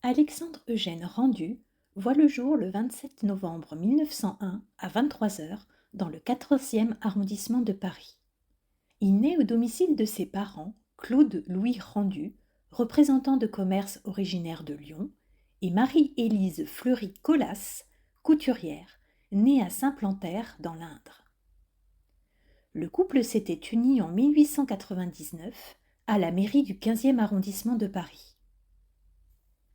Alexandre Eugène Rendu voit le jour le 27 novembre 1901 à 23 heures dans le 14e arrondissement de Paris. Il naît au domicile de ses parents, Claude Louis Rendu, représentant de commerce originaire de Lyon, et Marie-Élise Fleury Colas, couturière, née à Saint-Plantaire dans l'Indre. Le couple s'était uni en 1899 à la mairie du 15e arrondissement de Paris.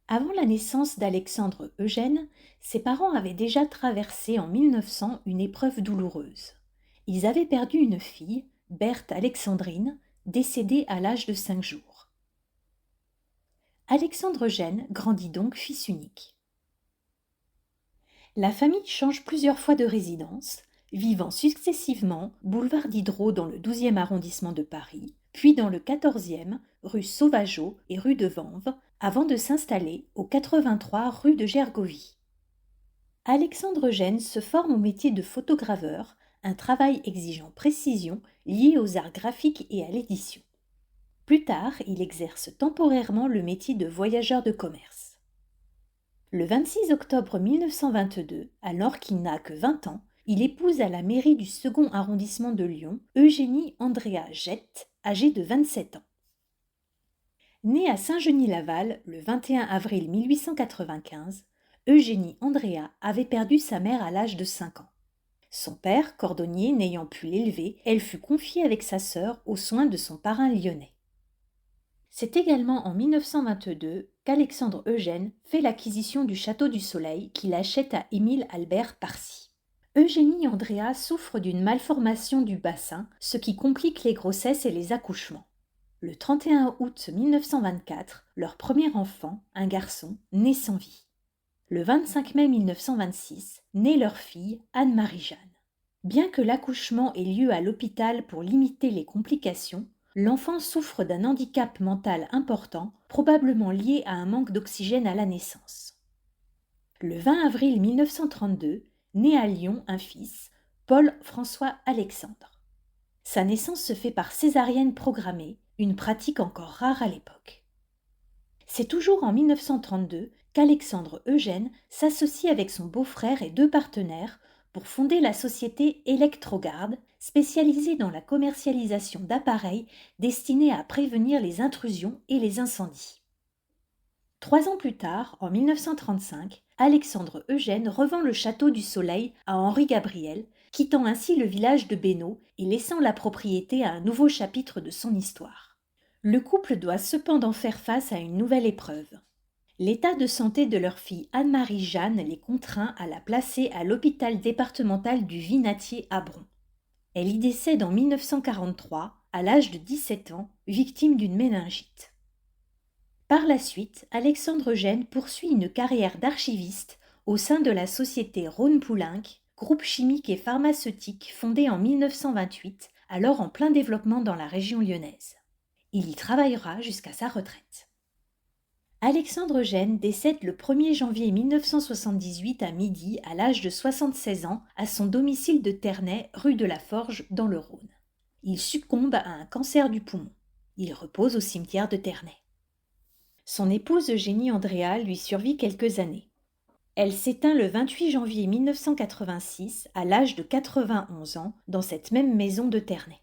Avant la naissance d'Alexandre Eugène, ses parents avaient déjà traversé en 1900 une épreuve douloureuse. Ils avaient perdu une fille, Berthe Alexandrine, décédée à l'âge de 5 jours. Alexandre Eugène grandit donc fils unique. La famille change plusieurs fois de résidence, vivant successivement boulevard Diderot dans le 12e arrondissement de Paris, puis dans le 14e, rue Sauvageot et rue de Vanves, avant de s'installer au 83 rue de Gergovie. Alexandre Eugène se forme au métier de photograveur, un travail exigeant précision lié aux arts graphiques et à l'édition. Plus tard, il exerce temporairement le métier de voyageur de commerce. Le 26 octobre 1922, alors qu'il n'a que 20 ans, il épouse à la mairie du 2e arrondissement de Lyon Eugénie Andrea Jette, âgée de 27 ans. Née à Saint-Genis-Laval le 21 avril 1895, Eugénie Andrea avait perdu sa mère à l'âge de 5 ans. Son père, cordonnier, n'ayant pu l'élever, elle fut confiée avec sa sœur aux soins de son parrain lyonnais. C'est également en 1922 qu'Alexandre Eugène fait l'acquisition du Château du Soleil qu'il achète à Émile Albert Parcy. Eugénie Andrea souffre d'une malformation du bassin, ce qui complique les grossesses et les accouchements. Le 31 août 1924, leur premier enfant, un garçon, naît sans vie. Le 25 mai 1926, naît leur fille, Anne-Marie-Jeanne. Bien que l'accouchement ait lieu à l'hôpital pour limiter les complications, l'enfant souffre d'un handicap mental important, probablement lié à un manque d'oxygène à la naissance. Le 20 avril 1932, naît à Lyon un fils, Paul-François Alexandre. Sa naissance se fait par césarienne programmée, une pratique encore rare à l'époque. C'est toujours en 1932 qu'Alexandre Eugène s'associe avec son beau-frère et 2 partenaires pour fonder la société Electrogarde, spécialisée dans la commercialisation d'appareils destinés à prévenir les intrusions et les incendies. 3 ans plus tard, en 1935, Alexandre Eugène revend le Château du Soleil à Henri Gabriel, quittant ainsi le village de Bénaud et laissant la propriété à un nouveau chapitre de son histoire. Le couple doit cependant faire face à une nouvelle épreuve. L'état de santé de leur fille Anne-Marie-Jeanne les contraint à la placer à l'hôpital départemental du Vinatier à Bron. Elle y décède en 1943, à l'âge de 17 ans, victime d'une méningite. Par la suite, Alexandre Eugène poursuit une carrière d'archiviste au sein de la société Rhône-Poulenc, groupe chimique et pharmaceutique fondé en 1928, alors en plein développement dans la région lyonnaise. Il y travaillera jusqu'à sa retraite. Alexandre Eugène décède le 1er janvier 1978 à midi à l'âge de 76 ans à son domicile de Ternay, rue de la Forge, dans le Rhône. Il succombe à un cancer du poumon. Il repose au cimetière de Ternay. Son épouse Eugénie Andrea lui survit quelques années. Elle s'éteint le 28 janvier 1986 à l'âge de 91 ans dans cette même maison de Ternay.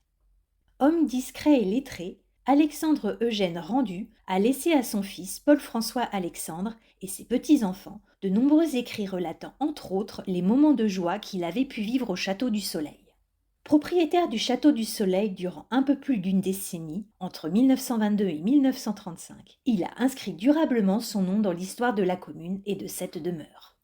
Homme discret et lettré, Alexandre Eugène Rendu a laissé à son fils Paul-François Alexandre et ses petits-enfants de nombreux écrits relatant entre autres les moments de joie qu'il avait pu vivre au Château du Soleil. Propriétaire du Château du Soleil durant un peu plus d'une décennie, entre 1922 et 1935, il a inscrit durablement son nom dans l'histoire de la commune et de cette demeure.